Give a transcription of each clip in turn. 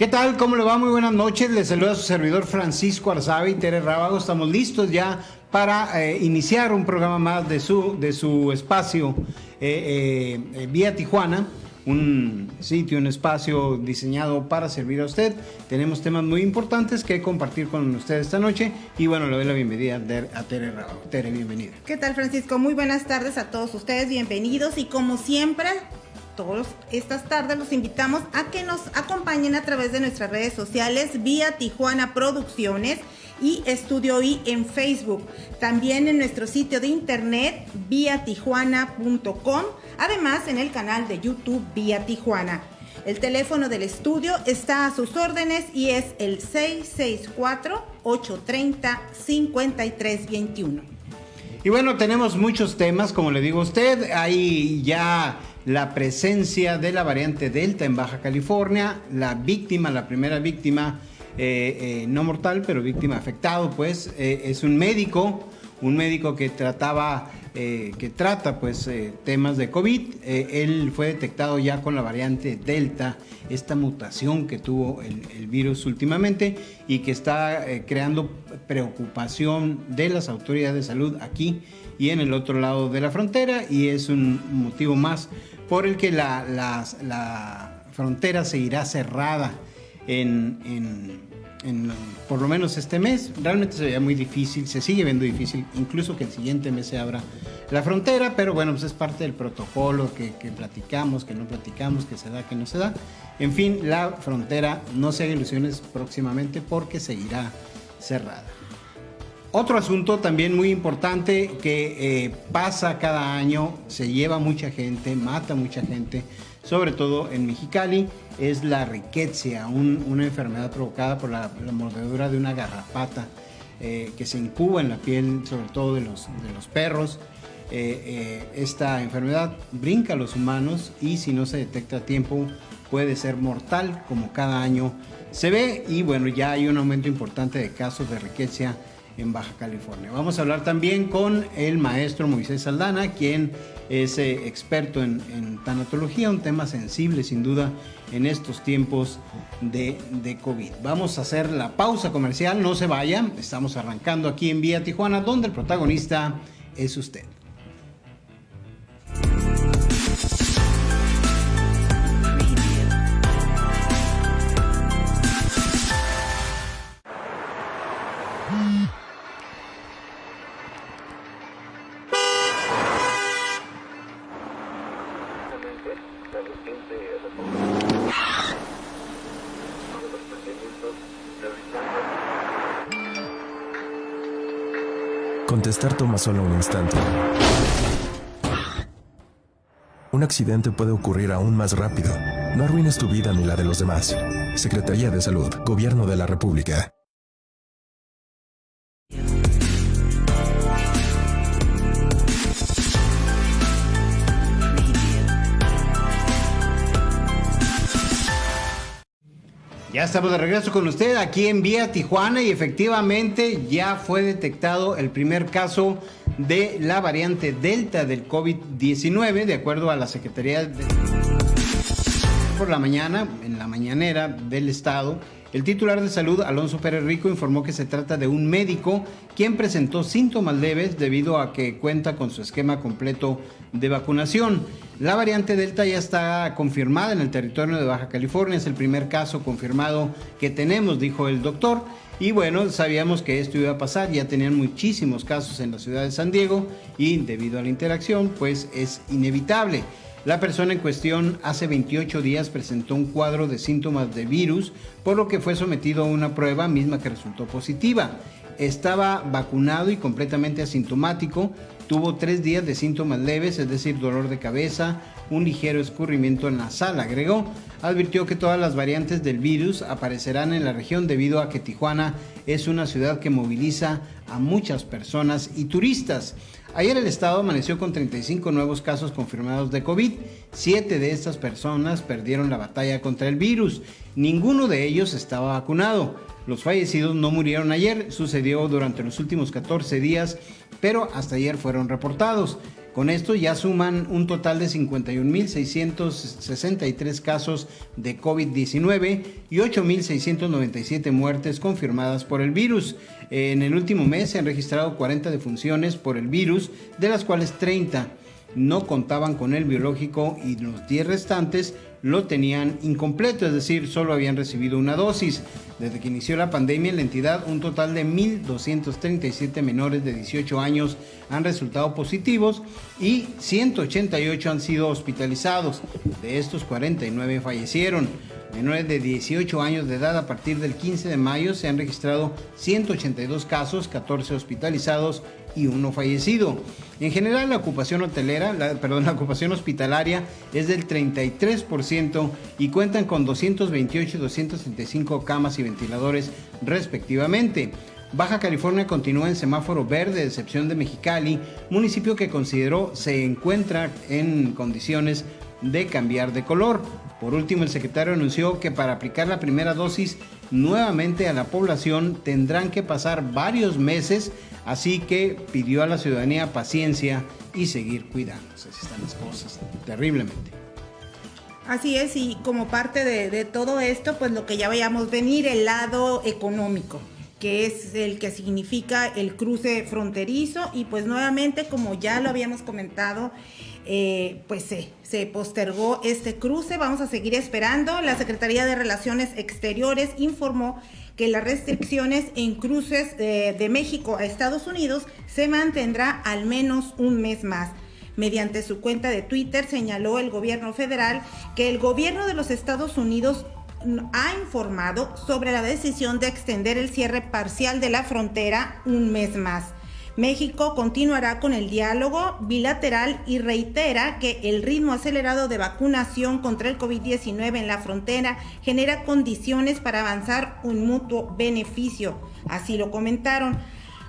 ¿Qué tal? ¿Cómo le va? Muy buenas noches. Les saluda su servidor Francisco Arzabe y Tere Rábago. Estamos listos ya para iniciar un programa más de su espacio Vía Tijuana, un sitio, un espacio diseñado para servir a usted. Tenemos temas muy importantes que compartir con usted esta noche y bueno, le doy la bienvenida a Tere Rábago. Tere, bienvenida. ¿Qué tal, Francisco? Muy buenas tardes a todos ustedes, bienvenidos y como siempre, todas estas tardes los invitamos a que nos acompañen a través de nuestras redes sociales Vía Tijuana Producciones y Estudio I en Facebook, también en nuestro sitio de internet viatijuana.com, además en el canal de YouTube Vía Tijuana. El teléfono del estudio está a sus órdenes y es el 664-830-5321. Y bueno, tenemos muchos temas, como le digo a usted, hay ya la presencia de la variante Delta en Baja California, la primera víctima, no mortal, pero víctima afectado, pues, es un médico que trata temas de COVID. Él fue detectado ya con la variante Delta, esta mutación que tuvo el virus últimamente y que está creando preocupación de las autoridades de salud aquí y en el otro lado de la frontera, y es un motivo más por el que la frontera seguirá cerrada por lo menos este mes. Realmente se veía muy difícil, se sigue viendo difícil, incluso que el siguiente mes se abra la frontera, pero bueno, pues es parte del protocolo que platicamos, que no platicamos, que se da, que no se da. En fin, la frontera, no se hagan ilusiones próximamente porque seguirá cerrada. Otro asunto también muy importante que pasa cada año, se lleva mucha gente, mata mucha gente, sobre todo en Mexicali, es la rickettsia, una enfermedad provocada por la mordedura de una garrapata que se incuba en la piel, sobre todo de los perros. Esta enfermedad brinca a los humanos y si no se detecta a tiempo puede ser mortal, como cada año se ve, y bueno, ya hay un aumento importante de casos de rickettsia en Baja California. Vamos a hablar también con el maestro Moisés Saldana, quien es experto en tanatología, un tema sensible sin duda en estos tiempos de COVID. Vamos a hacer la pausa comercial, no se vayan, estamos arrancando aquí en Vía Tijuana, donde el protagonista es usted. Contestar toma solo un instante. Un accidente puede ocurrir aún más rápido. No arruines tu vida ni la de los demás. Secretaría de Salud, Gobierno de la República. Ya estamos de regreso con usted aquí en Vía Tijuana y efectivamente ya fue detectado el primer caso de la variante Delta del COVID-19, de acuerdo a la Secretaría por la mañana, en la mañanera del estado. El titular de salud, Alonso Pérez Rico, informó que se trata de un médico quien presentó síntomas leves debido a que cuenta con su esquema completo de vacunación. La variante Delta ya está confirmada en el territorio de Baja California, es el primer caso confirmado que tenemos, dijo el doctor. Y bueno, sabíamos que esto iba a pasar, ya tenían muchísimos casos en la ciudad de San Diego y debido a la interacción, pues es inevitable. La persona en cuestión hace 28 días presentó un cuadro de síntomas de virus, por lo que fue sometido a una prueba misma que resultó positiva. Estaba vacunado y completamente asintomático, tuvo 3 días de síntomas leves, es decir, dolor de cabeza, un ligero escurrimiento nasal, agregó. Advirtió que todas las variantes del virus aparecerán en la región debido a que Tijuana es una ciudad que moviliza a muchas personas y turistas. Ayer el estado amaneció con 35 nuevos casos confirmados de COVID. 7 de estas personas perdieron la batalla contra el virus. Ninguno de ellos estaba vacunado. Los fallecidos no murieron ayer, sucedió durante los últimos 14 días, pero hasta ayer fueron reportados. Con esto ya suman un total de 51.663 casos de COVID-19 y 8.697 muertes confirmadas por el virus. En el último mes se han registrado 40 defunciones por el virus, de las cuales 30 no contaban con el biológico y los 10 restantes lo tenían incompleto, es decir, solo habían recibido una dosis. Desde que inició la pandemia en la entidad, un total de 1.237 menores de 18 años han resultado positivos y 188 han sido hospitalizados. De estos, 49 fallecieron. Menores de 18 años de edad, a partir del 15 de mayo se han registrado 182 casos, 14 hospitalizados y 1 fallecido. En general, la ocupación hospitalaria es del 33% y cuentan con 228 y 235 camas y ventiladores respectivamente. Baja California continúa en semáforo verde, a excepción de Mexicali, municipio que consideró se encuentra en condiciones de cambiar de color. Por último, el secretario anunció que para aplicar la primera dosis nuevamente a la población tendrán que pasar varios meses, así que pidió a la ciudadanía paciencia y seguir cuidándose. Así están las cosas, terriblemente. Así es, y como parte de todo esto, pues lo que ya veíamos venir, el lado económico, que es el que significa el cruce fronterizo, y pues nuevamente, como ya lo habíamos comentado, pues se postergó este cruce. Vamos a seguir esperando. La Secretaría de Relaciones Exteriores informó que las restricciones en cruces de México a Estados Unidos se mantendrá al menos un mes más. Mediante su cuenta de Twitter señaló el gobierno federal que el gobierno de los Estados Unidos ha informado sobre la decisión de extender el cierre parcial de la frontera un mes más. México continuará con el diálogo bilateral y reitera que el ritmo acelerado de vacunación contra el COVID-19 en la frontera genera condiciones para avanzar un mutuo beneficio. Así lo comentaron.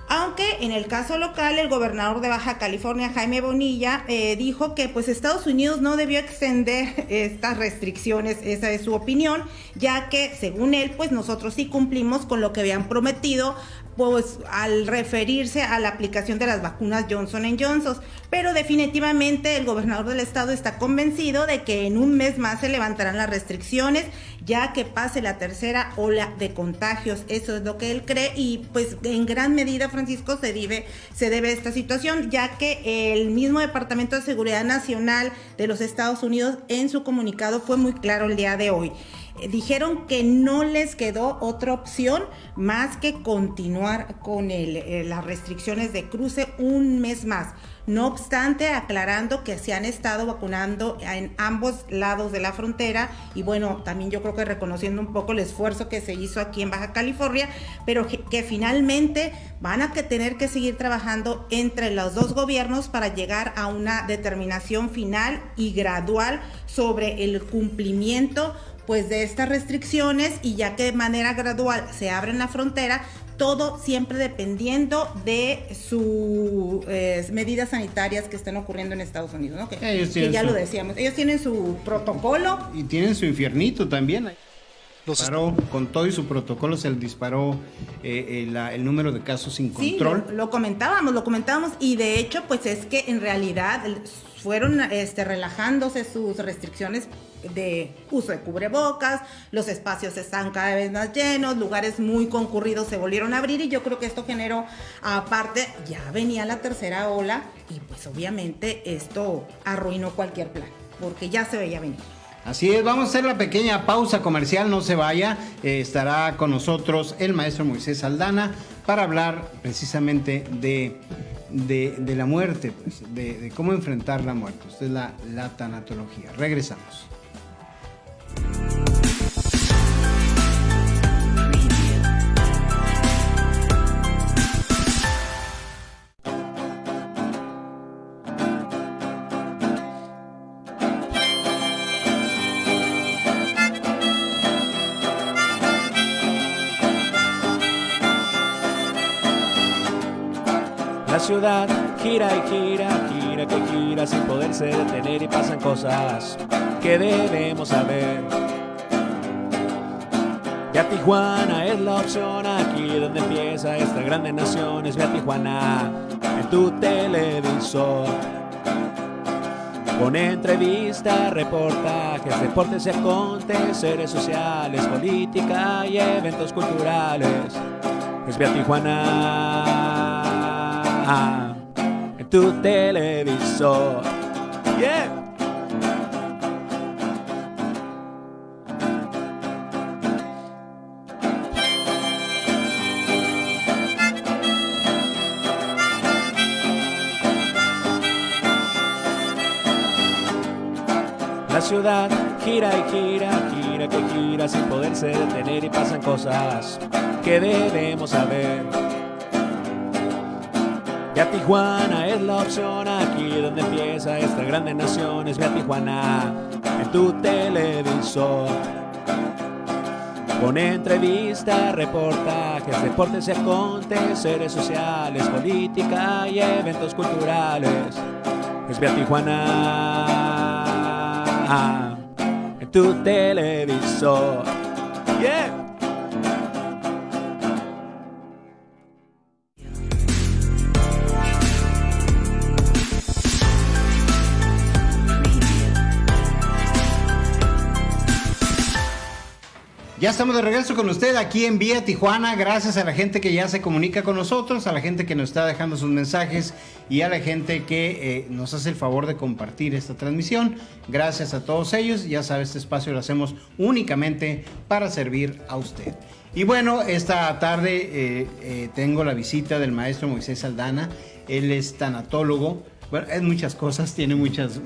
Aunque en el caso local, el gobernador de Baja California, Jaime Bonilla, dijo que pues Estados Unidos no debió extender estas restricciones, esa es su opinión, ya que según él, pues nosotros sí cumplimos con lo que habían prometido, pues al referirse a la aplicación de las vacunas Johnson & Johnson, pero definitivamente el gobernador del estado está convencido de que en un mes más se levantarán las restricciones, ya que pase la tercera ola de contagios. Eso es lo que él cree, y pues en gran medida, Francisco, se debe a esta situación, ya que el mismo Departamento de Seguridad Nacional de los Estados Unidos en su comunicado fue muy claro el día de hoy. Dijeron que no les quedó otra opción más que continuar con las restricciones de cruce un mes más. No obstante, aclarando que se han estado vacunando en ambos lados de la frontera, y bueno, también yo creo que reconociendo un poco el esfuerzo que se hizo aquí en Baja California, pero que finalmente van a tener que seguir trabajando entre los dos gobiernos para llegar a una determinación final y gradual sobre el cumplimiento pues de estas restricciones, y ya que de manera gradual se abre la frontera, todo siempre dependiendo de sus medidas sanitarias que estén ocurriendo en Estados Unidos, ¿no? Que ya lo decíamos, ellos tienen su protocolo. Y tienen su infiernito también. Con todo y su protocolo se le disparó el número de casos sin control. Sí, lo comentábamos, y de hecho pues es que en realidad fueron relajándose sus restricciones de uso de cubrebocas, los espacios están cada vez más llenos, lugares muy concurridos se volvieron a abrir, y yo creo que esto generó, aparte, ya venía la tercera ola, y pues obviamente esto arruinó cualquier plan, porque ya se veía venir. Así es, vamos a hacer la pequeña pausa comercial, no se vaya, estará con nosotros el maestro Moisés Aldana para hablar precisamente de la muerte, pues, de cómo enfrentar la muerte. Esta es la tanatología. Regresamos. La ciudad gira y gira, que gira sin poderse detener, y pasan cosas que debemos saber. Ve a Tijuana, es la opción aquí donde empieza esta grande nación. Es Ve a Tijuana en tu televisor. Con entrevistas, reportajes, deportes y aconteceres sociales, política y eventos culturales. Es Vía Tijuana en tu televisor. Yeah. La ciudad gira y gira, gira que gira sin poderse detener y pasan cosas que debemos saber. Vía Tijuana es la opción aquí donde empieza esta grande nación. Es Vía Tijuana en tu televisor. Con entrevistas, reportajes, deportes y aconteceres sociales, política y eventos culturales. Es Vía Tijuana en tu televisor. Yeah. Ya estamos de regreso con usted aquí en Vía Tijuana. Gracias a la gente que ya se comunica con nosotros, a la gente que nos está dejando sus mensajes y a la gente que nos hace el favor de compartir esta transmisión. Gracias a todos ellos. Ya sabe, este espacio lo hacemos únicamente para servir a usted. Y bueno, esta tarde tengo la visita del maestro Moisés Aldana. Él es tanatólogo. Bueno, es muchas cosas, tiene muchas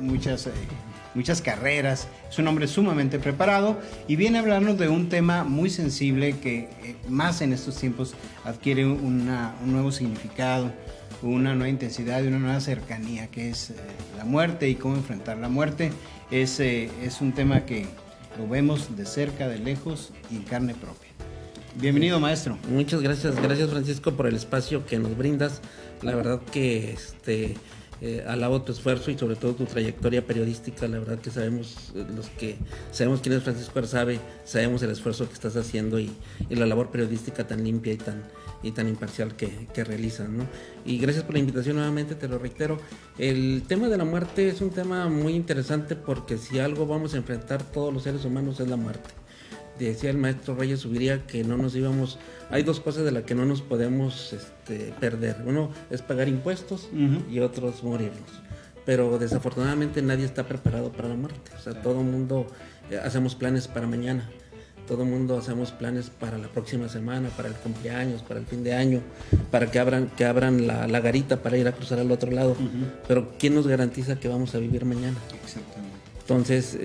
carreras, es un hombre sumamente preparado y viene a hablarnos de un tema muy sensible que más en estos tiempos adquiere un nuevo significado, una nueva intensidad y una nueva cercanía, que es la muerte y cómo enfrentar la muerte. Es un tema que lo vemos de cerca, de lejos y en carne propia. Bienvenido, maestro. Muchas gracias, Francisco, por el espacio que nos brindas. La verdad que alabo tu esfuerzo y sobre todo tu trayectoria periodística. La verdad que sabemos, los que sabemos quién es Francisco Arzabe, sabemos el esfuerzo que estás haciendo y la labor periodística tan limpia y tan imparcial que realizan, ¿no? Y gracias por la invitación nuevamente, te lo reitero. El tema de la muerte es un tema muy interesante porque si algo vamos a enfrentar todos los seres humanos es la muerte. Decía el maestro Reyes Subiría que no nos íbamos... Hay dos cosas de las que no nos podemos perder. Uno es pagar impuestos y otro es morirnos. Pero desafortunadamente nadie está preparado para la muerte. O sea, todo el mundo hacemos planes para mañana. Todo el mundo hacemos planes para la próxima semana, para el cumpleaños, para el fin de año, para que abran la garita para ir a cruzar al otro lado. Pero ¿quién nos garantiza que vamos a vivir mañana? Exactamente. Entonces,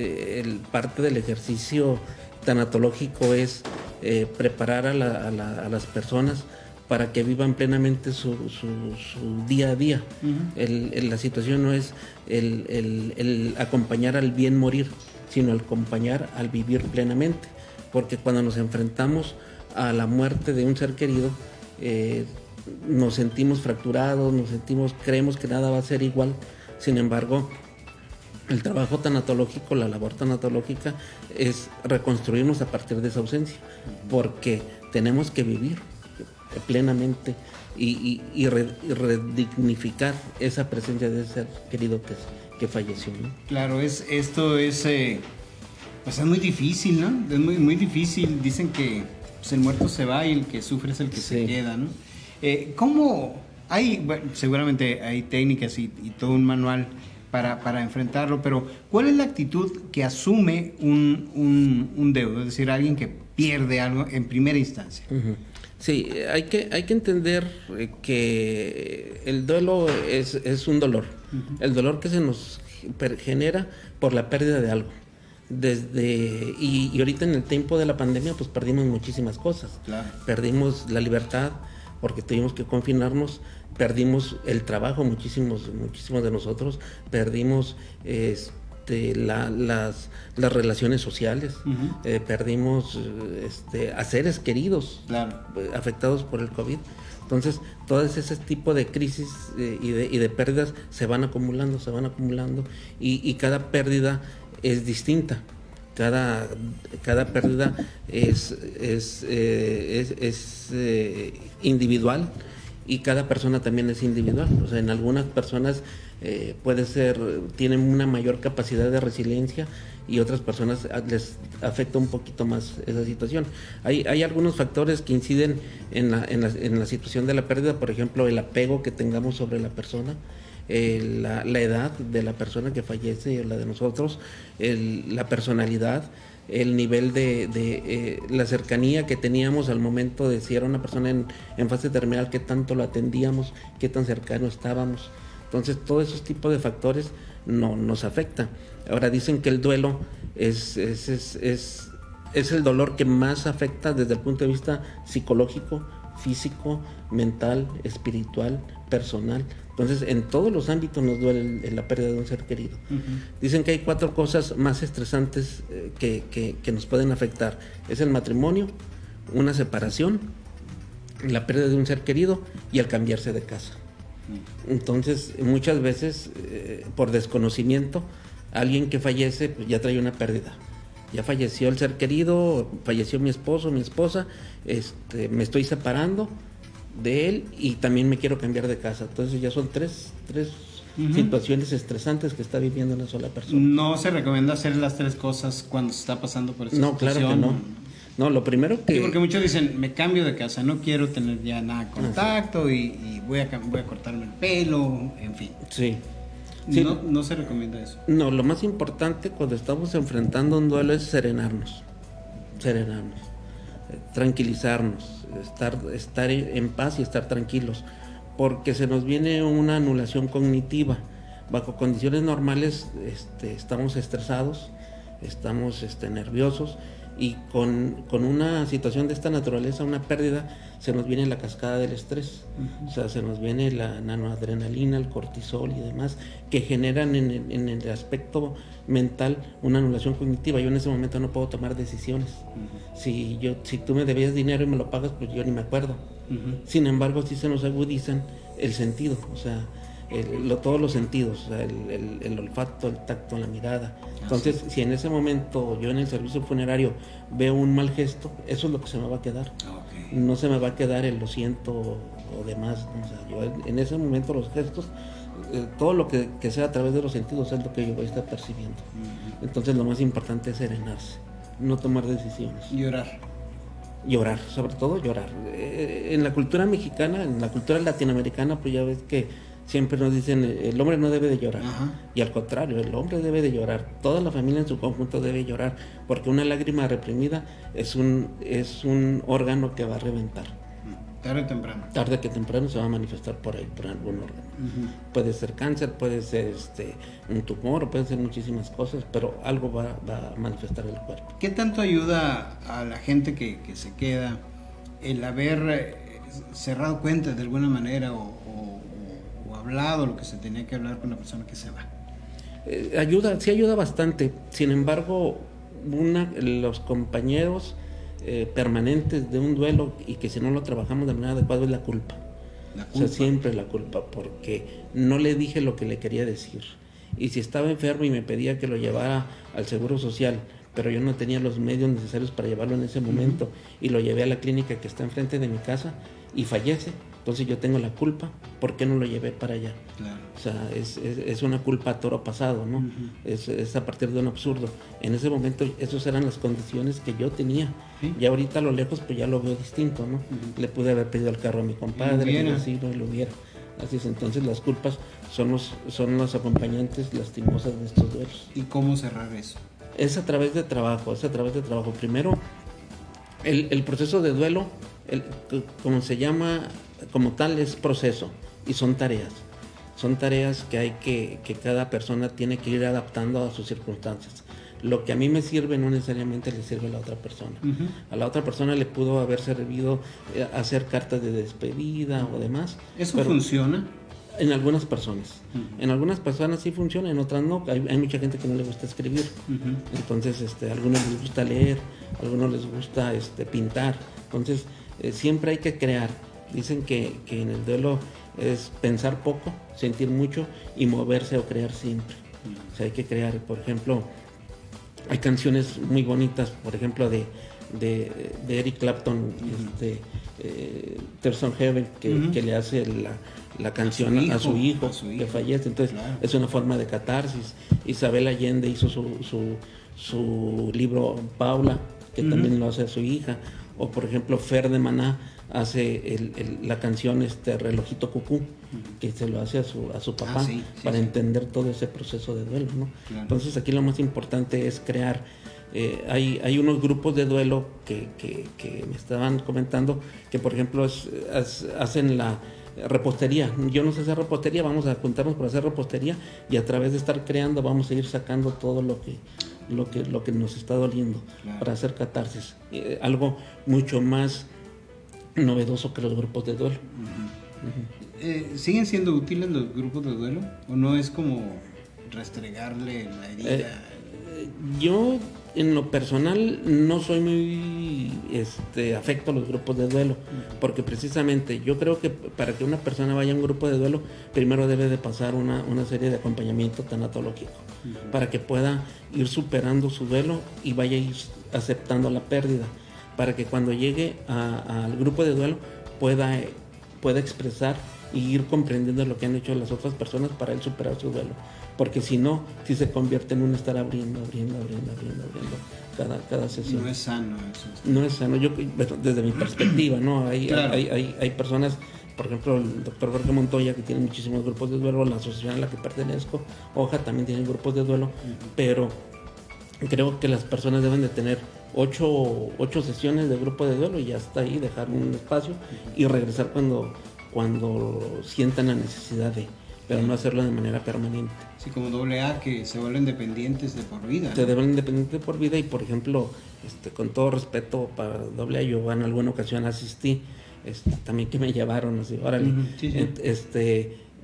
parte del ejercicio tanatológico es preparar a las personas para que vivan plenamente su día a día. La situación no es el acompañar al bien morir, sino el acompañar al vivir plenamente, porque cuando nos enfrentamos a la muerte de un ser querido, nos sentimos fracturados, creemos que nada va a ser igual. Sin embargo, el trabajo tanatológico, la labor tanatológica es reconstruirnos a partir de esa ausencia, porque tenemos que vivir plenamente y redignificar esa presencia de ese ser querido que falleció, ¿no? Claro, esto es muy difícil, ¿no? Es muy, muy difícil. Dicen que pues, el muerto se va y el que sufre es el que se queda, ¿no? ¿Cómo hay? Bueno, seguramente hay técnicas y todo un manual para enfrentarlo, pero ¿cuál es la actitud que asume un deudo? Es decir, alguien que pierde algo en primera instancia. Sí, hay que entender que el duelo es un dolor. El dolor que se nos genera por la pérdida de algo. Y ahorita en el tiempo de la pandemia pues perdimos muchísimas cosas. Claro. Perdimos la libertad porque tuvimos que confinarnos. Perdimos el trabajo, muchísimos de nosotros, perdimos las relaciones sociales, perdimos a seres queridos, claro, afectados por el COVID. Entonces, todo ese tipo de crisis y de pérdidas se van acumulando y cada pérdida es distinta. Cada pérdida es individual. y cada persona también es individual. O sea, en algunas personas tienen una mayor capacidad de resiliencia y otras personas les afecta un poquito más esa situación. Hay algunos factores que inciden en la situación de la pérdida, por ejemplo, el apego que tengamos sobre la persona, la edad de la persona que fallece o la de nosotros, la personalidad, el nivel de la cercanía que teníamos al momento de si era una persona en fase terminal, qué tanto lo atendíamos, qué tan cercano estábamos. Entonces, todos esos tipos de factores nos afectan. Ahora dicen que el duelo es el dolor que más afecta desde el punto de vista psicológico, físico, mental, espiritual, personal. Entonces, en todos los ámbitos nos duele la pérdida de un ser querido. Uh-huh. Dicen que hay 4 cosas más estresantes que nos pueden afectar. Es el matrimonio, una separación, la pérdida de un ser querido y el cambiarse de casa. Entonces, muchas veces, por desconocimiento, alguien que fallece pues ya trae una pérdida. Ya falleció el ser querido, falleció mi esposo, mi esposa, me estoy separando de él y también me quiero cambiar de casa. Entonces ya son tres uh-huh. situaciones estresantes que está viviendo una sola persona. No se recomienda hacer las 3 cosas cuando se está pasando por esa situación. Claro que no. No, lo primero que... Sí, porque muchos dicen, me cambio de casa, no quiero tener ya nada de contacto y voy a cortarme el pelo, en fin. Sí. No se recomienda eso. No, lo más importante cuando estamos enfrentando un duelo es serenarnos, tranquilizarnos, estar en paz y estar tranquilos, porque se nos viene una anulación cognitiva. Bajo condiciones normales estamos estresados, estamos nerviosos, y con una situación de esta naturaleza, una pérdida, se nos viene la cascada del estrés. Uh-huh. O sea, se nos viene la nanoadrenalina, el cortisol y demás, que generan en el aspecto mental una anulación cognitiva. Yo en ese momento no puedo tomar decisiones. Uh-huh. Si tú me debías dinero y me lo pagas, pues yo ni me acuerdo. Uh-huh. Sin embargo, sí se nos agudizan el sentido, o sea, todos los sentidos, o sea, el olfato, el tacto, la mirada. Entonces, si en ese momento yo en el servicio funerario veo un mal gesto, eso es lo que se me va a quedar. Okay. No se me va a quedar el lo siento o demás. O sea, yo en ese momento los gestos, todo lo que sea a través de los sentidos es lo que yo voy a estar percibiendo. Uh-huh. Entonces, lo más importante es serenarse, no tomar decisiones. Llorar, sobre todo llorar. En la cultura mexicana, en la cultura latinoamericana, pues ya ves que siempre nos dicen, el hombre no debe de llorar. Ajá. Y al contrario, el hombre debe de llorar. Toda la familia en su conjunto debe llorar, porque una lágrima reprimida es un órgano que va a reventar. Tarde o temprano. Tarde que temprano se va a manifestar por ahí, por algún órgano. Uh-huh. Puede ser cáncer, puede ser un tumor, puede ser muchísimas cosas, pero algo va a manifestar el cuerpo. ¿Qué tanto ayuda a la gente que se queda el haber cerrado cuentas de alguna manera o hablado lo que se tenía que hablar con la persona que se va? Sí ayuda bastante. Sin embargo, los compañeros permanentes de un duelo y que si no lo trabajamos de manera adecuada es la culpa. O sea, siempre la culpa, porque no le dije lo que le quería decir. Y si estaba enfermo y me pedía que lo llevara al Seguro Social, pero yo no tenía los medios necesarios para llevarlo en ese momento, uh-huh. y lo llevé a la clínica que está enfrente de mi casa y fallece, entonces yo tengo la culpa, ¿por qué no lo llevé para allá? Claro. O sea, es una culpa a toro pasado, ¿no? Uh-huh. Es a partir de un absurdo. En ese momento esas eran las condiciones que yo tenía. ¿Sí? Y ahorita a lo lejos pues ya lo veo distinto, ¿no? Uh-huh. Le pude haber pedido el carro a mi compadre, a mi vecino, y lo hubiera. Así es, entonces las culpas son los acompañantes lastimosas de estos duelos. ¿Y cómo cerrar eso? Es a través de trabajo. Primero, el proceso de duelo, como se llama, como tal, es proceso y son tareas. Son tareas que cada persona tiene que ir adaptando a sus circunstancias. Lo que a mí me sirve no necesariamente le sirve a la otra persona. Uh-huh. A la otra persona le pudo haber servido hacer cartas de despedida o demás. ¿Eso funciona? En algunas personas. Uh-huh. En algunas personas sí funciona, en otras no. Hay mucha gente que no le gusta escribir. Uh-huh. Entonces, a algunos les gusta leer, a algunos les gusta pintar. Entonces, siempre hay que crear. Dicen que en el duelo es pensar poco, sentir mucho y moverse o crear siempre. Uh-huh. O sea, hay que crear, por ejemplo, hay canciones muy bonitas, por ejemplo, de Eric Clapton, Tears on Heaven, que le hace la canción a su hijo que fallece. Entonces, claro, es una forma de catarsis. Isabel Allende hizo su libro Paula, que también lo hace a su hija. O por ejemplo, Fer de Maná hace la canción Relojito Cucú, que se lo hace a su papá, para entender todo ese proceso de duelo, ¿no? Claro. Entonces aquí lo más importante es crear. Hay unos grupos de duelo que me estaban comentando que por ejemplo hacen la repostería. Yo no sé hacer repostería, vamos a juntarnos para hacer repostería y a través de estar creando vamos a ir sacando todo lo que nos está doliendo, claro, para hacer catarsis. Algo mucho más novedoso que los grupos de duelo. ¿Siguen siendo útiles los grupos de duelo? ¿O no es como restregarle la herida? Yo en lo personal no soy muy afecto a los grupos de duelo, porque precisamente yo creo que para que una persona vaya a un grupo de duelo primero debe de pasar una serie de acompañamiento tanatológico, para que pueda ir superando su duelo y vaya a ir aceptando la pérdida, para que cuando llegue al grupo de duelo pueda expresar y ir comprendiendo lo que han hecho las otras personas para él superar su duelo. Porque si no, si se convierte en un estar abriendo cada sesión. No es sano eso. No es sano. Yo, desde mi perspectiva, ¿no? Claro. Hay personas, por ejemplo, el doctor Jorge Montoya, que tiene muchísimos grupos de duelo, la asociación a la que pertenezco, OJA, también tiene grupos de duelo, pero creo que las personas deben de tener 8 sesiones de grupo de duelo y ya está ahí, dejar un espacio y regresar cuando sientan la necesidad de, pero no hacerlo de manera permanente. Sí, como AA, que se vuelven dependientes de por vida. Se vuelven dependientes de por vida y, por ejemplo, con todo respeto para AA, yo en alguna ocasión asistí, también que me llevaron así, órale.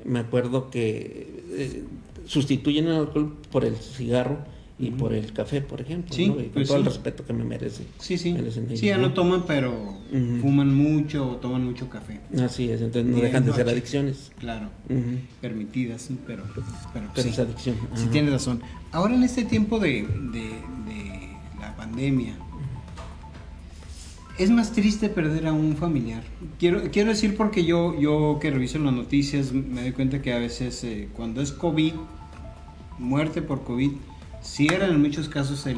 Me acuerdo que sustituyen el alcohol por el cigarro y por el café, por ejemplo, sí, ¿no? Y con pues todo el respeto que me merece. Sí, ya no toman, pero fuman mucho o toman mucho café. Así es, entonces no dejan de ser adicciones. Claro, permitidas, pero sí, es adicción. Sí, tienes razón. Ahora en este tiempo de la pandemia, es más triste perder a un familiar. Quiero decir porque yo que reviso las noticias me doy cuenta que a veces cuando es COVID, muerte por COVID, cierran en muchos casos el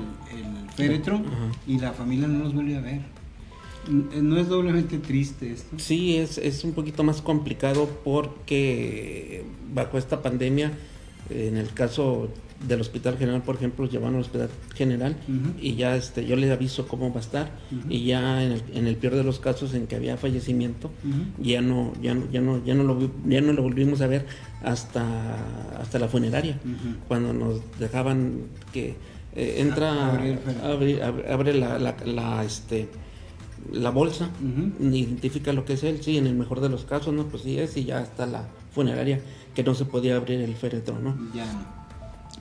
féretro y la familia no los vuelve a ver. ¿No es doblemente triste esto? Sí, es un poquito más complicado porque bajo esta pandemia, en el caso del Hospital General, por ejemplo, los llevaron al Hospital General y ya yo les aviso cómo va a estar y ya en el peor de los casos en que había fallecimiento, ya no lo volvimos a ver hasta la funeraria, cuando nos dejaban que abre la bolsa, identifica lo que es él, sí, en el mejor de los casos, no, pues sí es, y ya está la funeraria, que no se podía abrir el féretro, ¿no? Ya no.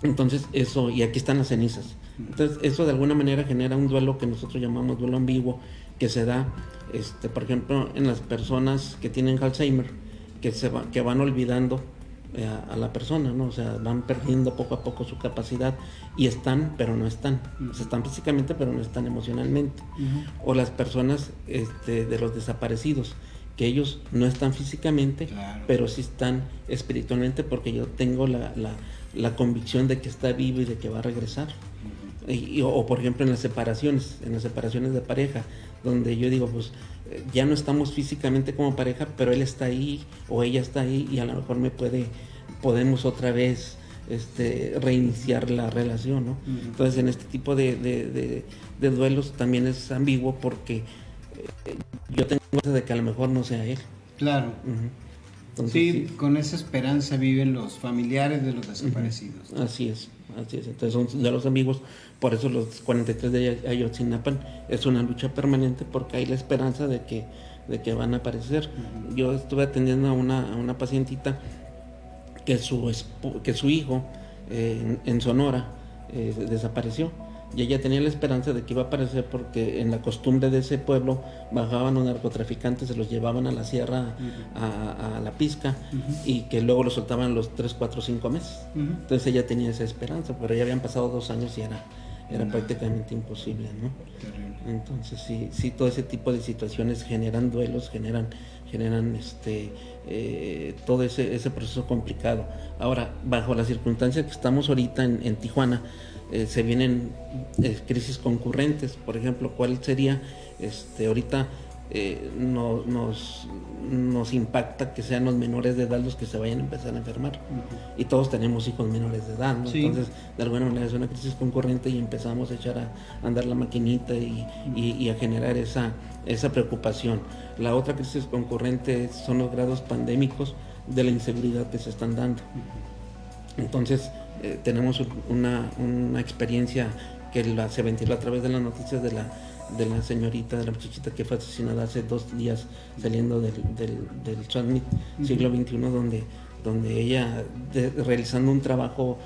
Entonces eso, y aquí están las cenizas. Entonces eso de alguna manera genera un duelo que nosotros llamamos duelo ambiguo, que se da, por ejemplo, en las personas que tienen Alzheimer, que van olvidando a la persona, ¿no? O sea, van perdiendo poco a poco su capacidad y están, pero no están. O sea, están físicamente, pero no están emocionalmente. O las personas de los desaparecidos, que ellos no están físicamente, claro, pero sí están espiritualmente, porque yo tengo la convicción de que está vivo y de que va a regresar. O por ejemplo en las separaciones de pareja, donde yo digo, pues ya no estamos físicamente como pareja, pero él está ahí o ella está ahí y a lo mejor podemos otra vez reiniciar la relación, ¿no? Entonces en este tipo de duelos también es ambiguo, porque yo tengo de que a lo mejor no sea él. Claro. Entonces, sí, con esa esperanza viven los familiares de los desaparecidos. Así es. Entonces son de los amigos, por eso los 43 de Ayotzinapa es una lucha permanente, porque hay la esperanza de que van a aparecer. Yo estuve atendiendo a una pacientita que su hijo en Sonora desapareció. Y ella tenía la esperanza de que iba a aparecer, porque en la costumbre de ese pueblo bajaban los narcotraficantes, se los llevaban a la sierra a la pizca, y que luego los soltaban los 3, 4, 5 meses. Entonces ella tenía esa esperanza, pero ya habían pasado 2 años y era prácticamente imposible, ¿no? Entonces sí, todo ese tipo de situaciones generan duelos, generan todo ese proceso complicado. Ahora, bajo las circunstancias que estamos ahorita en Tijuana, se vienen crisis concurrentes. Por ejemplo, ¿cuál sería? Ahorita nos impacta que sean los menores de edad los que se vayan a empezar a enfermar. Y todos tenemos hijos menores de edad, ¿no? Sí. Entonces, de alguna manera es una crisis concurrente y empezamos a echar a andar la maquinita y a generar esa preocupación. La otra crisis concurrente son los grados pandémicos de la inseguridad que se están dando. Entonces, tenemos una experiencia que se ventiló a través de las noticias de la señorita, de la muchachita que fue asesinada hace 2 días saliendo del Summit siglo XXI, donde ella realizando un trabajo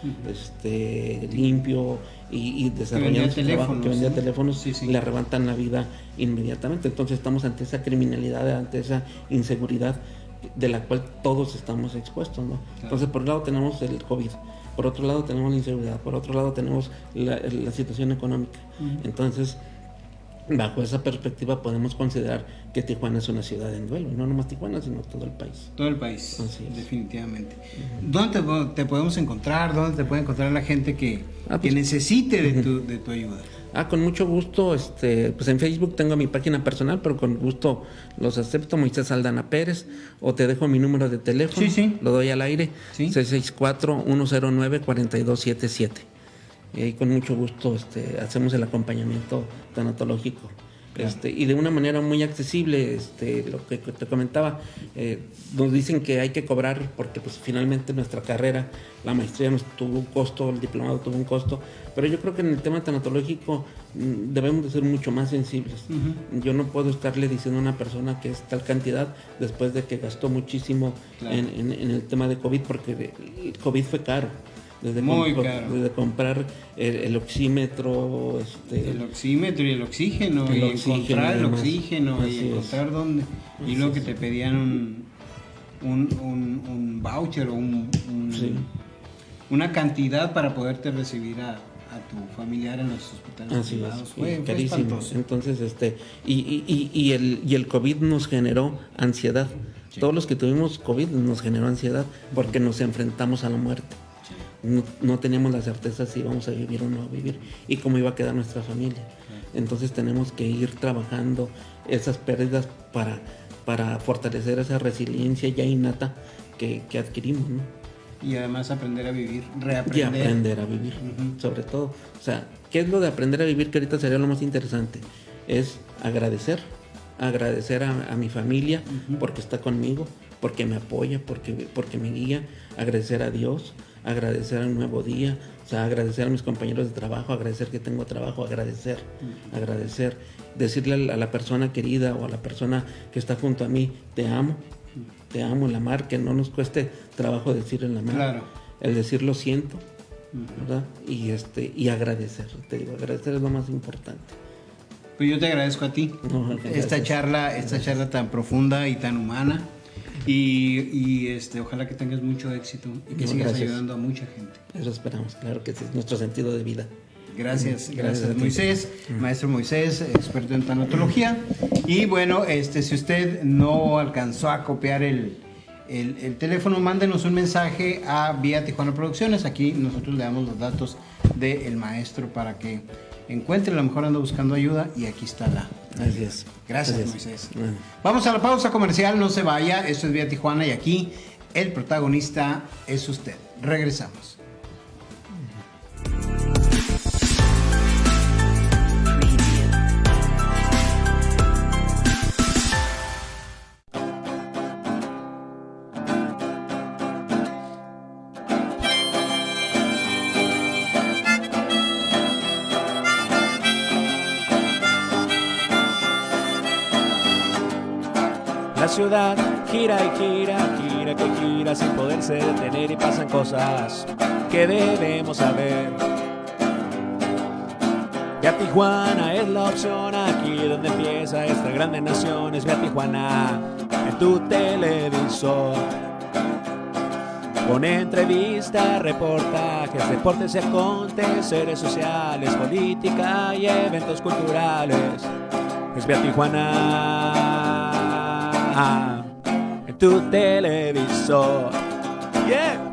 limpio y desarrollando su trabajo, que vendía teléfonos, le arrebatan la vida inmediatamente. Entonces estamos ante esa criminalidad, ante esa inseguridad de la cual todos estamos expuestos, ¿no? Claro. Entonces, por un lado tenemos el COVID, por otro lado tenemos la inseguridad, por otro lado tenemos la situación económica. Entonces, bajo esa perspectiva podemos considerar que Tijuana es una ciudad en duelo, y no nomás Tijuana, sino todo el país. Todo el país, definitivamente. ¿Dónde te podemos encontrar? ¿Dónde te puede encontrar la gente que necesite de tu ayuda? Con mucho gusto, pues en Facebook tengo mi página personal, pero con gusto los acepto, Moisés Aldana Pérez, o te dejo mi número de teléfono, lo doy al aire, 664-109-4277. Y ahí con mucho gusto hacemos el acompañamiento tanatológico. Y de una manera muy accesible, lo que te comentaba, nos dicen que hay que cobrar porque pues finalmente nuestra carrera, la maestría nos tuvo un costo, el diplomado tuvo un costo, pero yo creo que en el tema tanatológico debemos de ser mucho más sensibles. Yo no puedo estarle diciendo a una persona que es tal cantidad después de que gastó muchísimo en el tema de COVID, porque el COVID fue caro. Desde comprar el oxímetro, el oxímetro y el oxígeno, encontrar el oxígeno y encontrar dónde, y luego que te pedían un voucher o una cantidad para poderte recibir a tu familiar en los hospitales privados. Fue carísimo. Entonces, y el COVID nos generó ansiedad. Todos los que tuvimos COVID nos generó ansiedad porque nos enfrentamos a la muerte. No teníamos la certeza si íbamos a vivir o no a vivir y cómo iba a quedar nuestra familia. Entonces tenemos que ir trabajando esas pérdidas para fortalecer esa resiliencia ya innata que adquirimos, ¿no? Y además aprender a vivir, Y aprender a vivir, sobre todo. O sea, ¿qué es lo de aprender a vivir? Que ahorita sería lo más interesante. Es agradecer a mi familia porque está conmigo, porque me apoya, porque me guía, agradecer a Dios, agradecer a un nuevo día, o sea, agradecer a mis compañeros de trabajo, agradecer que tengo trabajo, agradecer, decirle a la persona querida o a la persona que está junto a mí, te amo, el amar, que no nos cueste trabajo decir el amar, el decir lo siento, ¿verdad? Y agradecer, te digo, agradecer es lo más importante. Pues yo te agradezco a ti esta charla tan profunda y tan humana. Y ojalá que tengas mucho éxito y que sigas ayudando a mucha gente. Eso esperamos, claro que es nuestro sentido de vida. Gracias Moisés, maestro Moisés, experto en tanatología. Y bueno, si usted no alcanzó a copiar el teléfono, mándenos un mensaje a Vía Tijuana Producciones. Aquí nosotros le damos los datos del maestro para que encuentre, a lo mejor anda buscando ayuda y aquí está la. Así es. Gracias, Moisés. Vamos a la pausa comercial, no se vaya. Esto es Vía Tijuana y aquí el protagonista es usted. Regresamos. La ciudad gira y gira que gira sin poderse detener y pasan cosas que debemos saber. Vía Tijuana es la opción, aquí donde empieza esta grande nación. Es Vía Tijuana en tu televisor. Pone entrevistas, reportajes, deportes y aconteceres sociales, política y eventos culturales. Es Vía Tijuana en tu televisor. Yeah.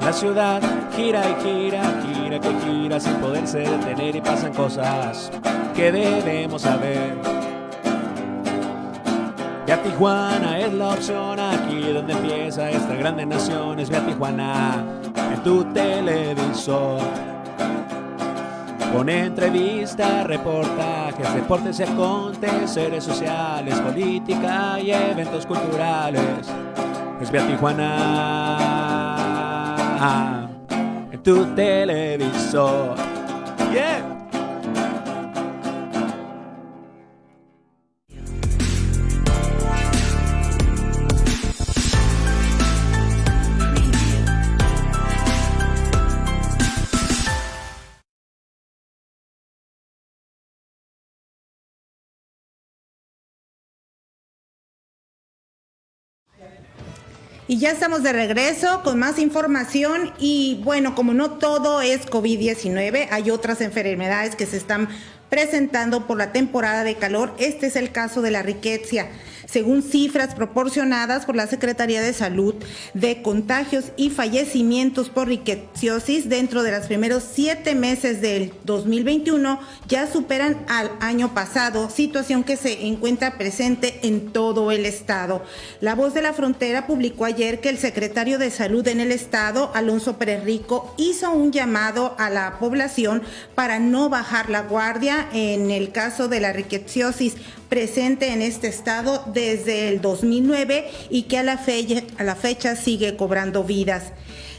La ciudad gira y gira, gira que gira sin poderse detener y pasan cosas que debemos saber. Vía Tijuana es la opción, aquí donde empieza esta grande nación. Es Vía Tijuana en tu televisor. Pone entrevistas, reportajes, deportes y aconteceres sociales, política y eventos culturales. Es Vía Tijuana en tu televisor. Yeah. Y ya estamos de regreso con más información y bueno, como no todo es COVID-19, hay otras enfermedades que se están presentando por la temporada de calor. Este es el caso de la riqueza. Según cifras proporcionadas por la Secretaría de Salud, de contagios y fallecimientos por riqueciosis dentro de los primeros 7 meses del 2021 ya superan al año pasado, situación que se encuentra presente en todo el estado. La Voz de la Frontera publicó ayer que el secretario de Salud en el estado, Alonso Pérez Rico, hizo un llamado a la población para no bajar la guardia en el caso de la riqueciosis presente en este estado desde el 2009 y que a la fecha sigue cobrando vidas.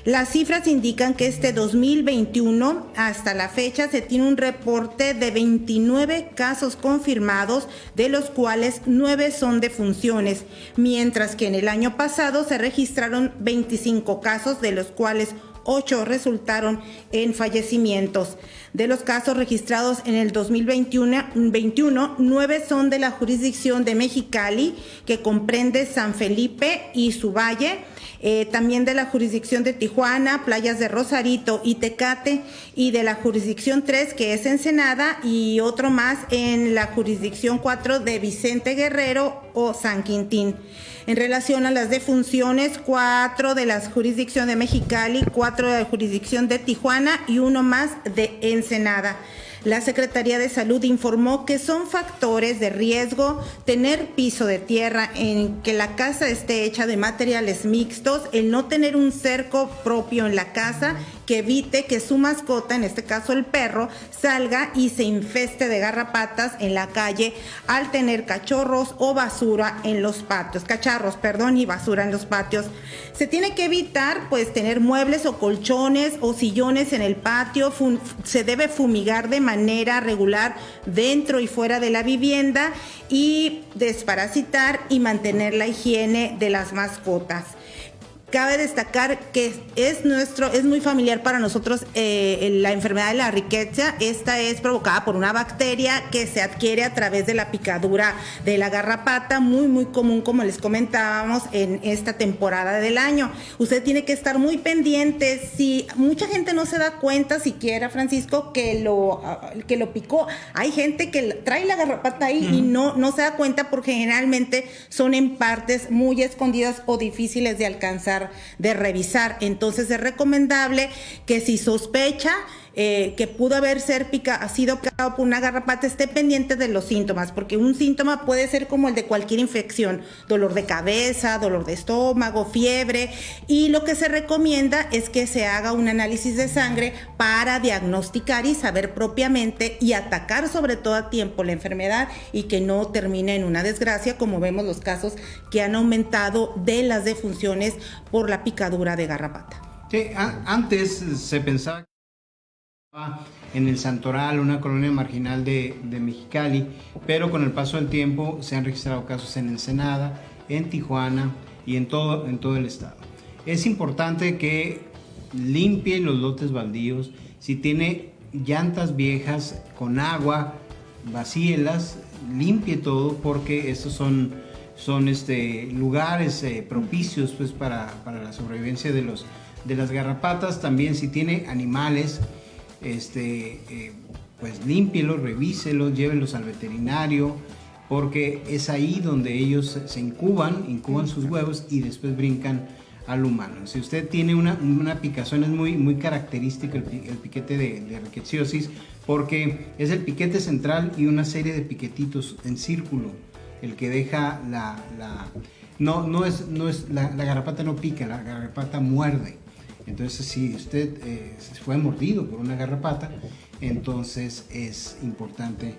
Las cifras indican que este 2021 hasta la fecha se tiene un reporte de 29 casos confirmados, de los cuales 9 son defunciones, mientras que en el año pasado se registraron 25 casos, de los cuales 8 resultaron en fallecimientos. De los casos registrados en el 2021, 9 son de la jurisdicción de Mexicali, que comprende San Felipe y su valle, también de la jurisdicción de Tijuana, playas de Rosarito y Tecate, y de la jurisdicción 3, que es Ensenada, y otro más en la jurisdicción 4 de Vicente Guerrero o San Quintín. En relación a las defunciones, 4 de la jurisdicción de Mexicali, 4 de la jurisdicción de Tijuana y 1 más de Ensenada. La Secretaría de Salud informó que son factores de riesgo tener piso de tierra, en que la casa esté hecha de materiales mixtos, el no tener un cerco propio en la casa que evite que su mascota, en este caso el perro, salga y se infeste de garrapatas en la calle al tener cachorros o basura en los patios, y basura en los patios. Se tiene que evitar pues tener muebles o colchones o sillones en el patio. Se debe fumigar de manera regular dentro y fuera de la vivienda y desparasitar y mantener la higiene de las mascotas. Cabe destacar que es muy familiar para nosotros la enfermedad de la riqueza. Esta es provocada por una bacteria que se adquiere a través de la picadura de la garrapata, muy muy común, como les comentábamos, en esta temporada del año. Usted tiene que estar muy pendiente. Si mucha gente no se da cuenta siquiera, Francisco, que lo picó, hay gente que trae la garrapata ahí y no se da cuenta, porque generalmente son en partes muy escondidas o difíciles de alcanzar, de revisar. Entonces es recomendable que si sospecha que pudo haber sido picado por una garrapata, esté pendiente de los síntomas, porque un síntoma puede ser como el de cualquier infección: dolor de cabeza, dolor de estómago, fiebre, y lo que se recomienda es que se haga un análisis de sangre para diagnosticar y saber propiamente y atacar sobre todo a tiempo la enfermedad y que no termine en una desgracia, como vemos los casos que han aumentado de las defunciones por la picadura de garrapata. Sí, antes se pensaba en el Santoral, una colonia marginal de Mexicali, pero con el paso del tiempo se han registrado casos en Ensenada, en Tijuana y en todo el estado. es importante que limpie los lotes baldíos. Si tiene llantas viejas con agua, vacíelas, limpie todo, porque estos son lugares propicios pues para la sobrevivencia de las garrapatas. También si tiene animales, pues límpielos, revíselos, llévenlos al veterinario, porque es ahí donde ellos se incuban sus huevos y después brincan al humano. Si usted tiene una picazón, es muy característico el piquete de rickettsiosis, porque es el piquete central y una serie de piquetitos en círculo, el que deja la garrapata no pica, la garrapata muerde. Entonces, si usted fue mordido por una garrapata, entonces es importante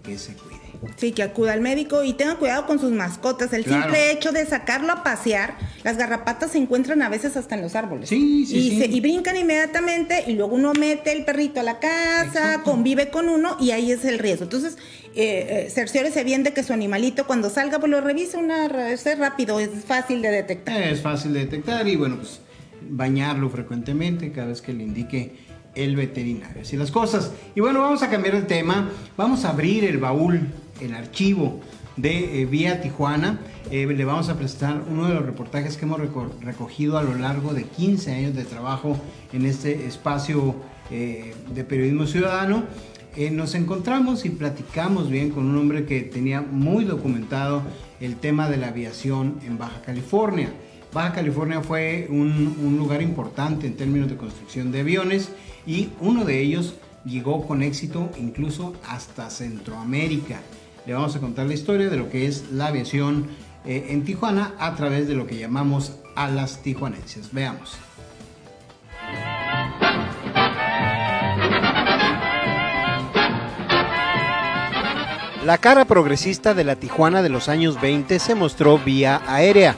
que se cuide. Sí, que acuda al médico y tenga cuidado con sus mascotas. El simple hecho de sacarlo a pasear, las garrapatas se encuentran a veces hasta en los árboles. Y brincan inmediatamente, y luego uno mete el perrito a la casa, exacto, convive con uno y ahí es el riesgo. Entonces, cerciórese bien de que su animalito cuando salga, pues lo revise es rápido, es fácil de detectar. Es fácil de detectar y bueno, pues bañarlo frecuentemente cada vez que le indique el veterinario, así las cosas. Y bueno, vamos a cambiar de tema, vamos a abrir el baúl, el archivo de Vía Tijuana. Le vamos a presentar uno de los reportajes que hemos recogido a lo largo de 15 años de trabajo en este espacio de periodismo ciudadano. Nos encontramos y platicamos bien con un hombre que tenía muy documentado el tema de la aviación en Baja California. Baja California fue un lugar importante en términos de construcción de aviones, y uno de ellos llegó con éxito incluso hasta Centroamérica. Le vamos a contar la historia de lo que es la aviación en Tijuana a través de lo que llamamos alas tijuanenses. Veamos. La cara progresista de la Tijuana de los años 20 se mostró vía aérea.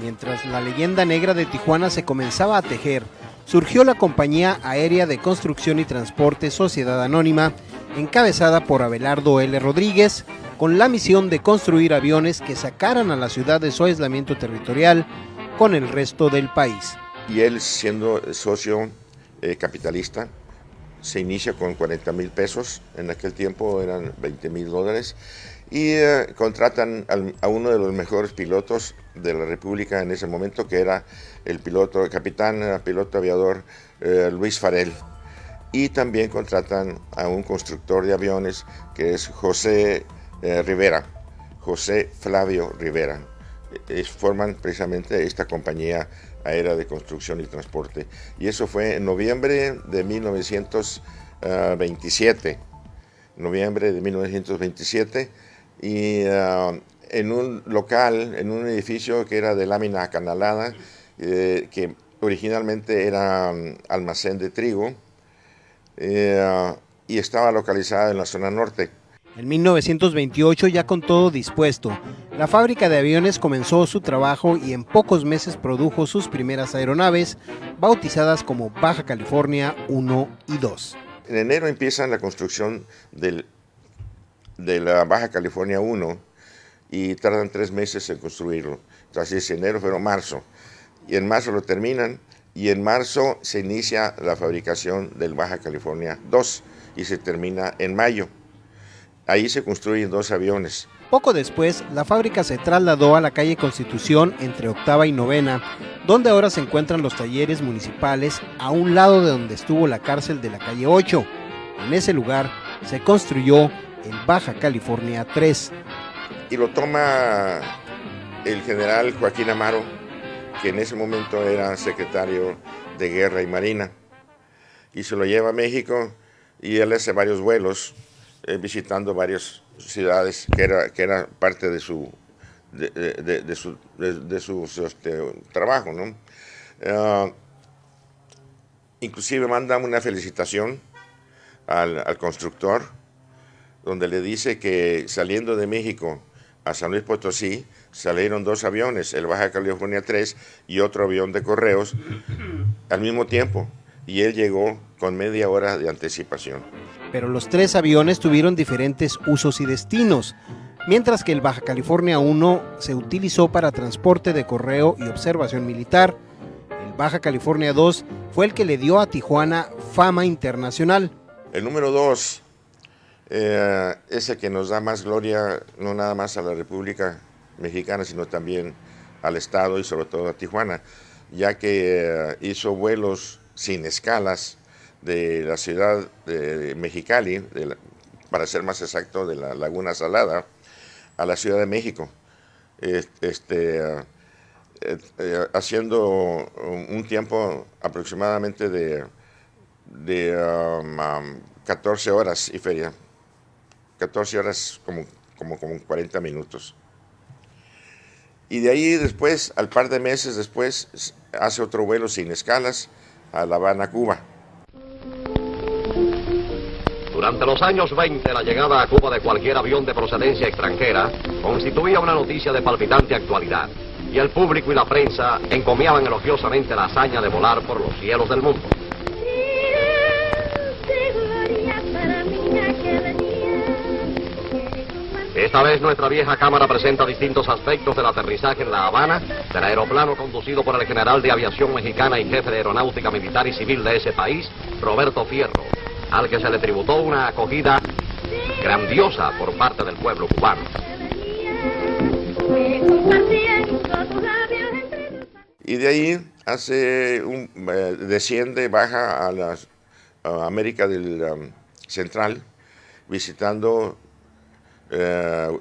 Mientras la leyenda negra de Tijuana se comenzaba a tejer, surgió la Compañía Aérea de Construcción y Transporte Sociedad Anónima, encabezada por Abelardo L. Rodríguez, con la misión de construir aviones que sacaran a la ciudad de su aislamiento territorial con el resto del país. Y él, siendo socio capitalista, se inicia con 40,000 pesos, en aquel tiempo eran $20,000, y contratan a uno de los mejores pilotos de la República en ese momento, que era el piloto aviador Luis Farell. Y también contratan a un constructor de aviones que es José Flavio Rivera. Forman precisamente esta compañía aérea de construcción y transporte. Y eso fue en noviembre de 1927. Y en un local, en un edificio que era de lámina acanalada, que originalmente era almacén de trigo, y estaba localizada en la zona norte. En 1928, ya con todo dispuesto, la fábrica de aviones comenzó su trabajo y en pocos meses produjo sus primeras aeronaves, bautizadas como Baja California 1 y 2. En enero empiezan la construcción de la Baja California 1 y tardan 3 meses en construirlo. Entonces, enero, febrero, marzo. Y en marzo lo terminan, y en marzo se inicia la fabricación del Baja California 2 y se termina en mayo. Ahí se construyen 2 aviones. Poco después, la fábrica se trasladó a la calle Constitución entre Octava y Novena, donde ahora se encuentran los talleres municipales, a un lado de donde estuvo la cárcel de la calle 8. En ese lugar se construyó el Baja California 3. Y lo toma el general Joaquín Amaro, que en ese momento era secretario de Guerra y Marina, y se lo lleva a México, y él hace varios vuelos, visitando varias ciudades que era parte de su trabajo, ¿no? Inclusive manda una felicitación al constructor, donde le dice que saliendo de México a San Luis Potosí salieron 2 aviones, el Baja California 3 y otro avión de correos al mismo tiempo, y él llegó con media hora de anticipación. Pero los 3 aviones tuvieron diferentes usos y destinos. Mientras que el Baja California 1 se utilizó para transporte de correo y observación militar, Baja California 2 fue el que le dio a Tijuana fama internacional. El número 2 es el que nos da más gloria, no nada más a la República Mexicana, sino también al Estado y sobre todo a Tijuana, ya que hizo vuelos sin escalas de la ciudad de Mexicali, para ser más exacto, de la Laguna Salada, a la Ciudad de México, haciendo un tiempo aproximadamente de 14 horas y feria, 14 horas como 40 minutos. Y de ahí después, al par de meses después, hace otro vuelo sin escalas a La Habana, Cuba. Durante los años 20, la llegada a Cuba de cualquier avión de procedencia extranjera constituía una noticia de palpitante actualidad, y el público y la prensa encomiaban elogiosamente la hazaña de volar por los cielos del mundo. Esta vez nuestra vieja cámara presenta distintos aspectos del aterrizaje en La Habana del aeroplano conducido por el general de aviación mexicana y jefe de aeronáutica militar y civil de ese país, Roberto Fierro, al que se le tributó una acogida grandiosa por parte del pueblo cubano. Y de ahí desciende, baja a la América del Central, visitando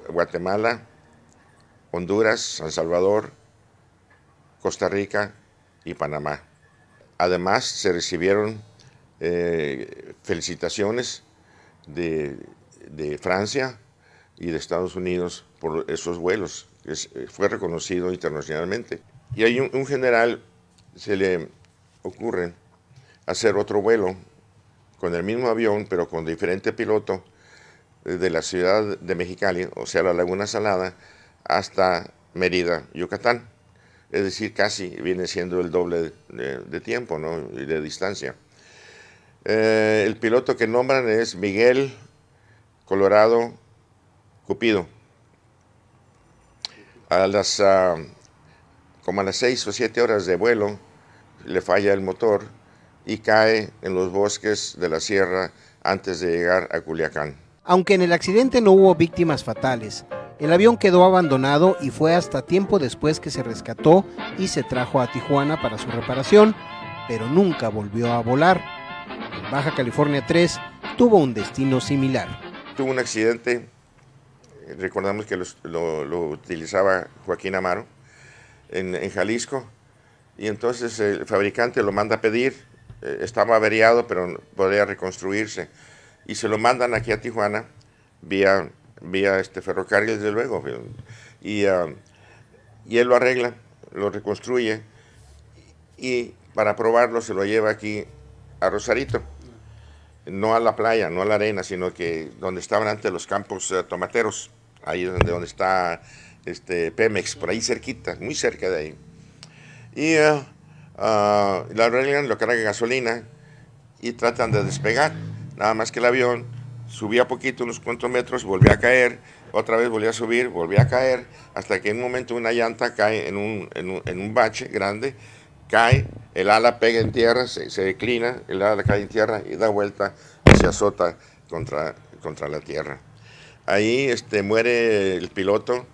Guatemala, Honduras, San Salvador, Costa Rica y Panamá. Además, se recibieron felicitaciones de Francia y de Estados Unidos por esos vuelos. Fue reconocido internacionalmente. Y hay un general, se le ocurre hacer otro vuelo con el mismo avión, pero con diferente piloto, de la ciudad de Mexicali, o sea, la Laguna Salada, hasta Mérida, Yucatán. Es decir, casi viene siendo el doble de tiempo, ¿no? Y de distancia. El piloto que nombran es Miguel Colorado Cupido. Como a las 6 o 7 horas de vuelo, le falla el motor y cae en los bosques de la sierra antes de llegar a Culiacán. Aunque en el accidente no hubo víctimas fatales, el avión quedó abandonado y fue hasta tiempo después que se rescató y se trajo a Tijuana para su reparación, pero nunca volvió a volar. El Baja California 3 tuvo un destino similar. Tuvo un accidente, recordamos que lo utilizaba Joaquín Amaro en Jalisco, y entonces el fabricante lo manda a pedir, estaba averiado pero podría reconstruirse, y se lo mandan aquí a Tijuana vía ferrocarril, desde luego, y él lo arregla, lo reconstruye, y para probarlo se lo lleva aquí a Rosarito, no a la playa, no a la arena, sino que donde estaban antes los campos tomateros, ahí donde está Pemex, por ahí cerquita, muy cerca de ahí. Y lo arreglan, lo cargan gasolina y tratan de despegar. Nada más que el avión subía poquito, unos cuantos metros, volvía a caer, otra vez volvía a subir, volvía a caer, hasta que en un momento una llanta cae en un bache grande, cae, el ala pega en tierra, se declina, el ala cae en tierra y da vuelta y se azota contra la tierra. Ahí muere el piloto,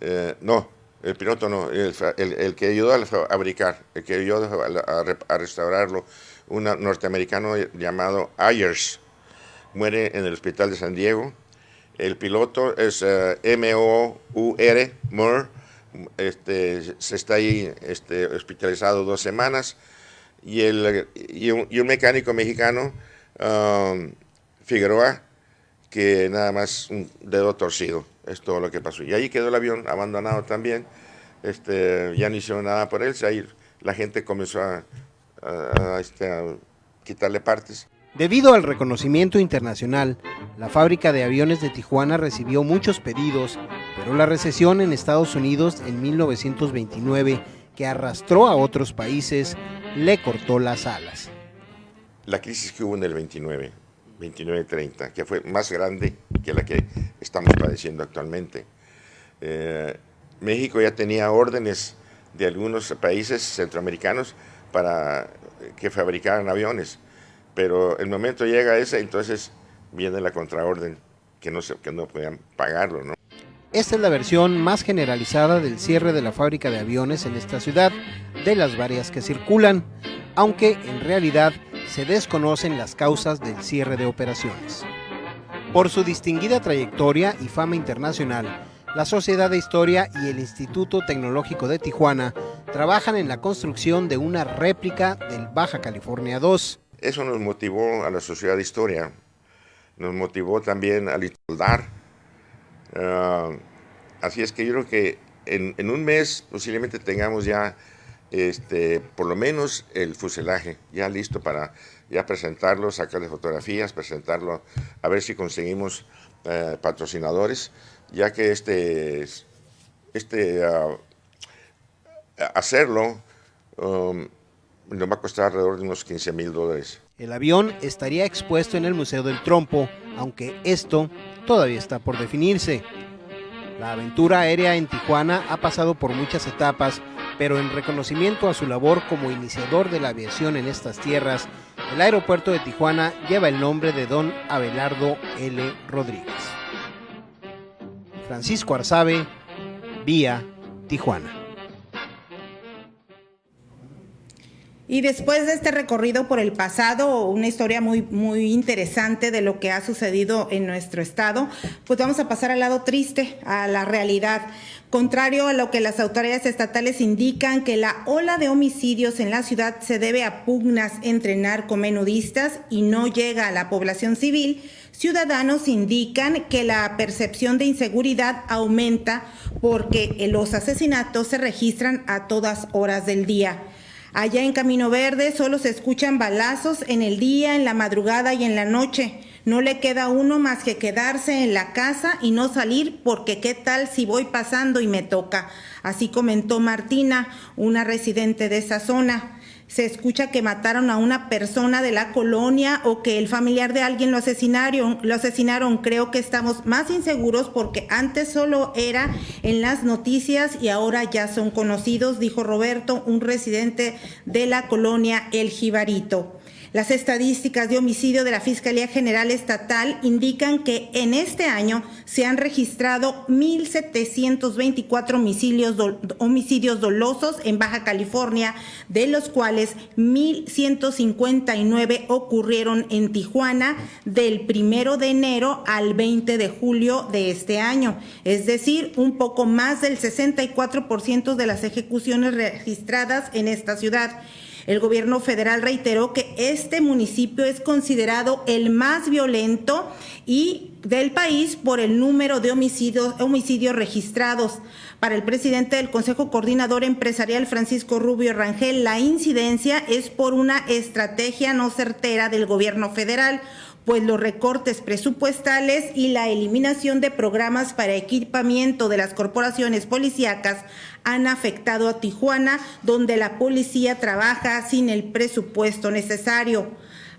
el piloto no, el que ayudó a fabricar, el que ayudó a restaurarlo, un norteamericano llamado Ayers, muere en el hospital de San Diego. El piloto es M-O-U-R, Moore, se está ahí hospitalizado 2 semanas, y un mecánico mexicano, Figueroa, que nada más un dedo torcido, es todo lo que pasó. Y ahí quedó el avión abandonado también, ya no hicieron nada por él, ahí la gente comenzó a quitarle partes. Debido al reconocimiento internacional, la fábrica de aviones de Tijuana recibió muchos pedidos, pero la recesión en Estados Unidos en 1929, que arrastró a otros países, le cortó las alas. La crisis que hubo en el 29-30, que fue más grande que la que estamos padeciendo actualmente. México ya tenía órdenes de algunos países centroamericanos para que fabricaran aviones. Pero el momento llega ese, entonces viene la contraorden que no podían pagarlo, ¿no? Esta es la versión más generalizada del cierre de la fábrica de aviones en esta ciudad, de las varias que circulan, aunque en realidad se desconocen las causas del cierre de operaciones. Por su distinguida trayectoria y fama internacional, la Sociedad de Historia y el Instituto Tecnológico de Tijuana trabajan en la construcción de una réplica del Baja California 2. Eso nos motivó a la Sociedad de Historia, nos motivó también a soldar. Así es que yo creo que en un mes posiblemente tengamos ya por lo menos el fuselaje ya listo para ya presentarlo, sacarle fotografías, presentarlo, a ver si conseguimos patrocinadores, ya que hacerlo nos va a costar alrededor de unos $15,000. El avión estaría expuesto en el Museo del Trompo, aunque esto todavía está por definirse. La aventura aérea en Tijuana ha pasado por muchas etapas, pero en reconocimiento a su labor como iniciador de la aviación en estas tierras, el aeropuerto de Tijuana lleva el nombre de don Abelardo L. Rodríguez. Francisco Arzabe, Vía Tijuana. Y después de este recorrido por el pasado, una historia muy interesante de lo que ha sucedido en nuestro estado, pues vamos a pasar al lado triste, a la realidad. Contrario a lo que las autoridades estatales indican, que la ola de homicidios en la ciudad se debe a pugnas entre narcomenudistas y no llega a la población civil, ciudadanos indican que la percepción de inseguridad aumenta porque los asesinatos se registran a todas horas del día. Allá en Camino Verde solo se escuchan balazos en el día, en la madrugada y en la noche. No le queda a uno más que quedarse en la casa y no salir, porque qué tal si voy pasando y me toca. Así comentó Martina, una residente de esa zona. Se escucha que mataron a una persona de la colonia o que el familiar de alguien lo asesinaron. Creo que estamos más inseguros porque antes solo era en las noticias y ahora ya son conocidos, dijo Roberto, un residente de la colonia El Jibarito. Las estadísticas de homicidio de la Fiscalía General Estatal indican que en este año se han registrado 1,724 homicidios dolosos en Baja California, de los cuales 1,159 ocurrieron en Tijuana del 1 de enero al 20 de julio de este año. Es decir, un poco más del 64% de las ejecuciones registradas en esta ciudad. El gobierno federal reiteró que este municipio es considerado el más violento del país por el número de homicidios registrados. Para el presidente del Consejo Coordinador Empresarial, Francisco Rubio Rangel, la incidencia es por una estrategia no certera del gobierno federal, pues los recortes presupuestales y la eliminación de programas para equipamiento de las corporaciones policíacas han afectado a Tijuana, donde la policía trabaja sin el presupuesto necesario.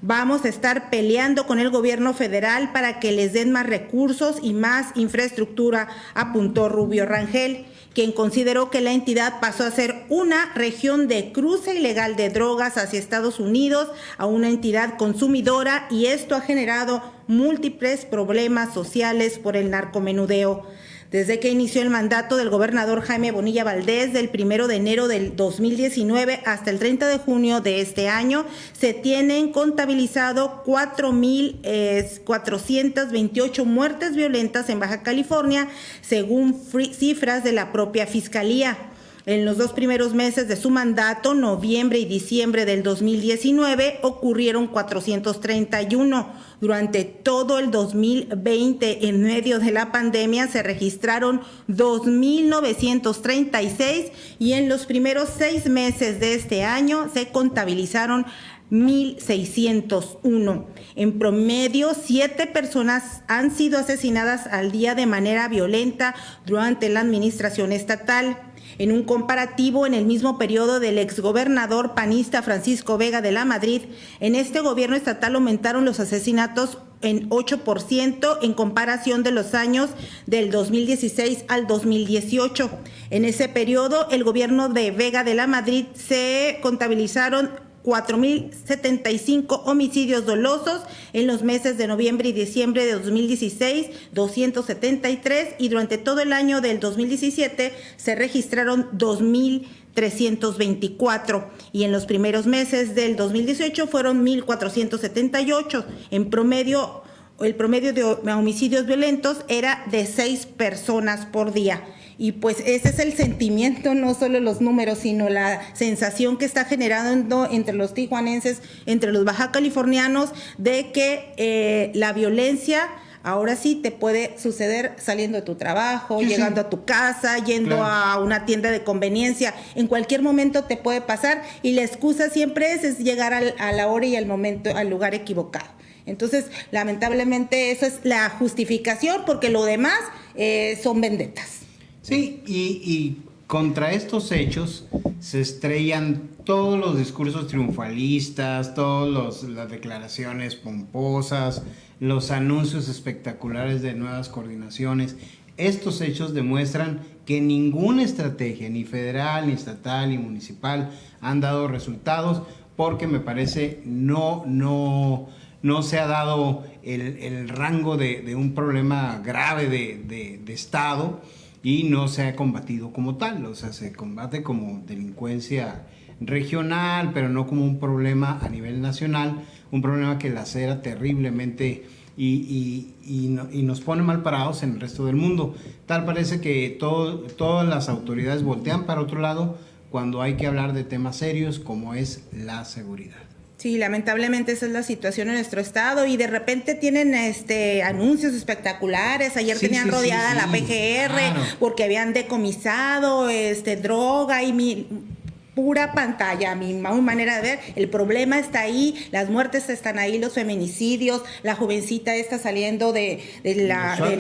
Vamos a estar peleando con el gobierno federal para que les den más recursos y más infraestructura, apuntó Rubio Rangel, quien consideró que la entidad pasó a ser una región de cruce ilegal de drogas hacia Estados Unidos a una entidad consumidora, y esto ha generado múltiples problemas sociales por el narcomenudeo. Desde que inició el mandato del gobernador Jaime Bonilla Valdés, del 1 de enero del 2019 hasta el 30 de junio de este año, se tienen contabilizado 4,428 muertes violentas en Baja California, según cifras de la propia Fiscalía. En los 2 primeros meses de su mandato, noviembre y diciembre del 2019, ocurrieron 431. Durante todo el 2020, en medio de la pandemia, se registraron 2,936 y en los primeros 6 meses de este año se contabilizaron 1,601. En promedio, 7 personas han sido asesinadas al día de manera violenta durante la administración estatal. En un comparativo, en el mismo periodo del exgobernador panista Francisco Vega de la Madrid, en este gobierno estatal aumentaron los asesinatos en 8% en comparación de los años del 2016 al 2018. En ese periodo, el gobierno de Vega de la Madrid se contabilizaron 4.075 homicidios dolosos en los meses de noviembre y diciembre de 2016, 273, y durante todo el año del 2017 se registraron 2.324, y en los primeros meses del 2018 fueron 1.478. En promedio, el promedio de homicidios violentos era de 6 personas por día. Y pues ese es el sentimiento, no solo los números, sino la sensación que está generando entre los tijuanenses, entre los baja californianos, de que la violencia ahora sí te puede suceder saliendo de tu trabajo, llegando a tu casa, yendo a una tienda de conveniencia. En cualquier momento te puede pasar, y la excusa siempre es llegar a la hora y al momento, al lugar equivocado. Entonces, lamentablemente, esa es la justificación, porque lo demás son vendetas. Sí, y contra estos hechos se estrellan todos los discursos triunfalistas, todas las declaraciones pomposas, los anuncios espectaculares de nuevas coordinaciones. Estos hechos demuestran que ninguna estrategia, ni federal, ni estatal, ni municipal, han dado resultados, porque me parece no se ha dado el rango de un problema grave de Estado, y no se ha combatido como tal. O sea, se combate como delincuencia regional, pero no como un problema a nivel nacional, un problema que lacera terriblemente y nos pone mal parados en el resto del mundo. Tal parece que todas las autoridades voltean para otro lado cuando hay que hablar de temas serios como es la seguridad. Sí, lamentablemente esa es la situación en nuestro estado, y de repente tienen anuncios espectaculares. Ayer tenían rodeada la PGR, claro, porque habían decomisado droga y pura pantalla, a mi manera de ver. El problema está ahí, las muertes están ahí, los feminicidios, la jovencita está saliendo del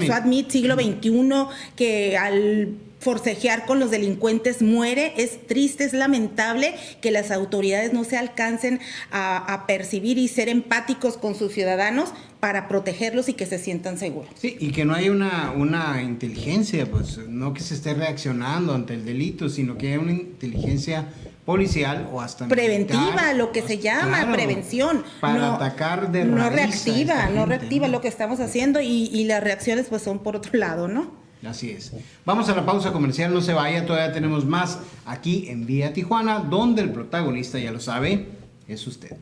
SWAT Meet siglo XXI, que al forcejear con los delincuentes muere. Es triste, es lamentable que las autoridades no se alcancen a percibir y ser empáticos con sus ciudadanos para protegerlos y que se sientan seguros. Sí, y que no hay una inteligencia, pues no que se esté reaccionando ante el delito, sino que hay una inteligencia policial o hasta preventiva, militar, lo que se llama, claro, prevención. Para atacar de raíz. No reactiva lo que estamos haciendo, y las reacciones pues son por otro lado, ¿no? Así es. Vamos a la pausa comercial, no se vaya, todavía tenemos más aquí en Vía Tijuana, donde el protagonista, ya lo sabe, es usted.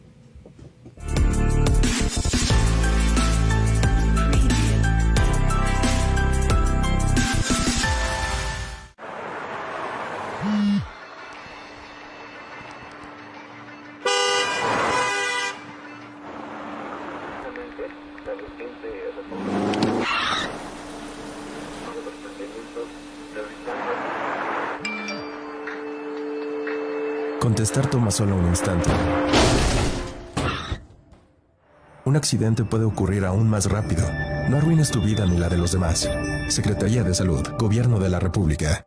Contestar toma solo un instante. Un accidente puede ocurrir aún más rápido. No arruines tu vida ni la de los demás. Secretaría de Salud, Gobierno de la República.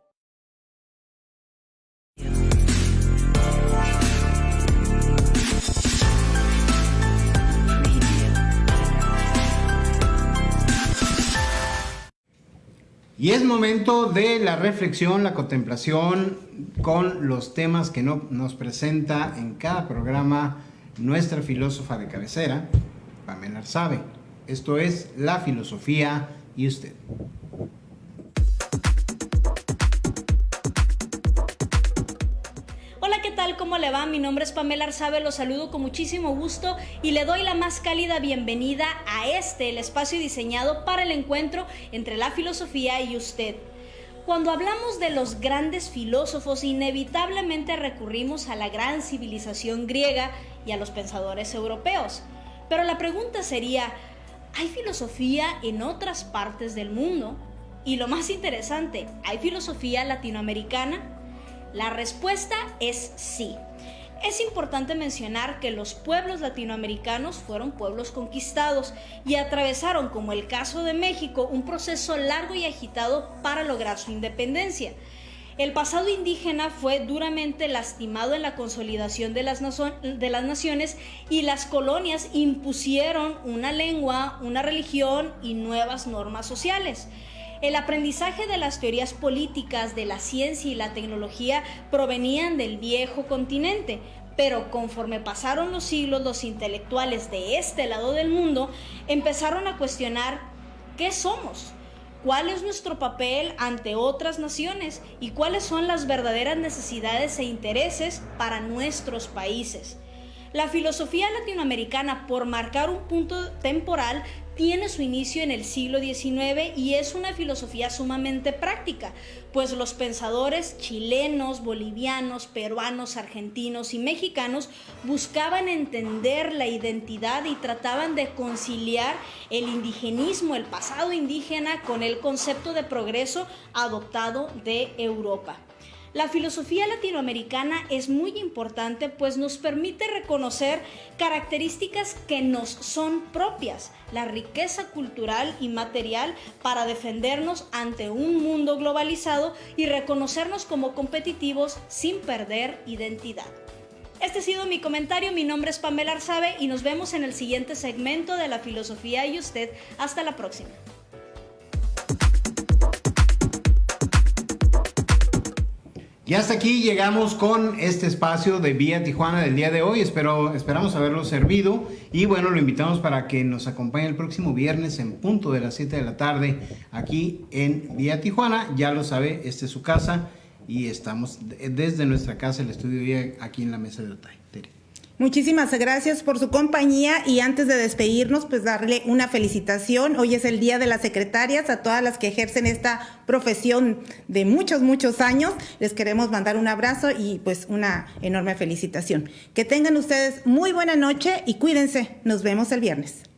Y es momento de la reflexión, la contemplación con los temas que nos presenta en cada programa nuestra filósofa de cabecera, Pamela Arsabe. Esto es La Filosofía y Usted. Hola, ¿qué tal? ¿Cómo le va? Mi nombre es Pamela Arsabe, los saludo con muchísimo gusto y le doy la más cálida bienvenida a el espacio diseñado para el encuentro entre la filosofía y usted. Cuando hablamos de los grandes filósofos, inevitablemente recurrimos a la gran civilización griega y a los pensadores europeos. Pero la pregunta sería, ¿hay filosofía en otras partes del mundo? Y lo más interesante, ¿hay filosofía latinoamericana? La respuesta es sí. Es importante mencionar que los pueblos latinoamericanos fueron pueblos conquistados y atravesaron, como el caso de México, un proceso largo y agitado para lograr su independencia. El pasado indígena fue duramente lastimado en la consolidación de las naciones, y las colonias impusieron una lengua, una religión y nuevas normas sociales. El aprendizaje de las teorías políticas, de la ciencia y la tecnología provenían del viejo continente, pero conforme pasaron los siglos, los intelectuales de este lado del mundo empezaron a cuestionar ¿qué somos? ¿Cuál es nuestro papel ante otras naciones? ¿Y cuáles son las verdaderas necesidades e intereses para nuestros países? La filosofía latinoamericana, por marcar un punto temporal, tiene su inicio en el siglo XIX y es una filosofía sumamente práctica, pues los pensadores chilenos, bolivianos, peruanos, argentinos y mexicanos buscaban entender la identidad y trataban de conciliar el indigenismo, el pasado indígena, con el concepto de progreso adoptado de Europa. La filosofía latinoamericana es muy importante, pues nos permite reconocer características que nos son propias, la riqueza cultural y material para defendernos ante un mundo globalizado y reconocernos como competitivos sin perder identidad. Este ha sido mi comentario. Mi nombre es Pamela Arzabe y nos vemos en el siguiente segmento de La Filosofía y Usted. Hasta la próxima. Y hasta aquí llegamos con este espacio de Vía Tijuana del día de hoy. Esperamos haberlo servido. Y bueno, lo invitamos para que nos acompañe el próximo viernes en punto de las 7 de la tarde aquí en Vía Tijuana. Ya lo sabe, esta es su casa y estamos desde nuestra casa, el estudio Vía, aquí en la mesa de Otay. Muchísimas gracias por su compañía, y antes de despedirnos, pues darle una felicitación. Hoy es el Día de las Secretarias. A todas las que ejercen esta profesión de muchos años, les queremos mandar un abrazo y pues una enorme felicitación. Que tengan ustedes muy buena noche y cuídense. Nos vemos el viernes.